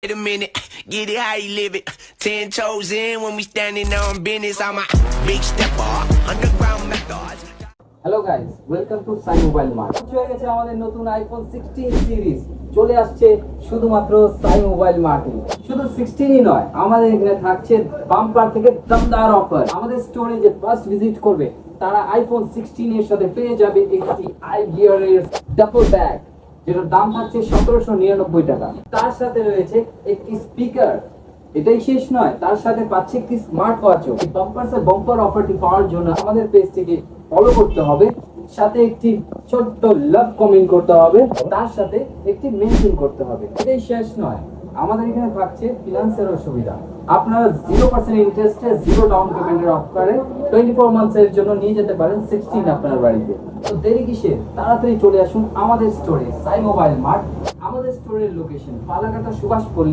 Wait a minute, get it how you live it. 10 toes in when we standing on business. I'm a big stepper, underground methods. Hello guys, welcome to Sai mobile mart. হয়ে গেছে আমাদের নতুন iPhone 16 series চলে আসছে শুধুমাত্র সাই mobile মার্টে। শুধু 16ই নয়, আমাদের এখানে থাকছে বাম্পার থেকে দমদার অফার। আমাদের স্টোরে যে ফার্স্ট ভিজিট করবে তারা আইফোন 16 এর সাথে পেয়ে যাবে একটি আই গিয়ারের ডাবল ব্যাগ, যেটার দাম থাকছে 1799 টাকা। তার সাথে রয়েছে একটি স্পিকার। এটাই শেষ নয়, তার সাথে পাচ্ছে একটি স্মার্ট ওয়াচও। এই বাম্পার অফারটি পাওয়ার জন্য আমাদের পেজটিকে ফলো করতে হবে, সাথে একটি ছোট্ট লাভ কমেন্ট করতে হবে, তার সাথে একটি মেনশন করতে হবে। এটাই শেষ নয়, আমাদের এখানে থাকছে ফিনান্সেরও সুবিধা। আপনারা 0% ইন্টারেস্টে 0 ডাউন পেমেন্টের অফারে 24 মান্থসের জন্য নিয়ে যেতে পারেন 16 আপনার বাড়িতে। তো দেরি কিসের, তাড়াতাড়ি চলে আসুন আমাদের স্টোরে সাই মোবাইল মার্ট। আমাদের স্টোরের লোকেশন ফালাকাটা সুভাষপল্লী।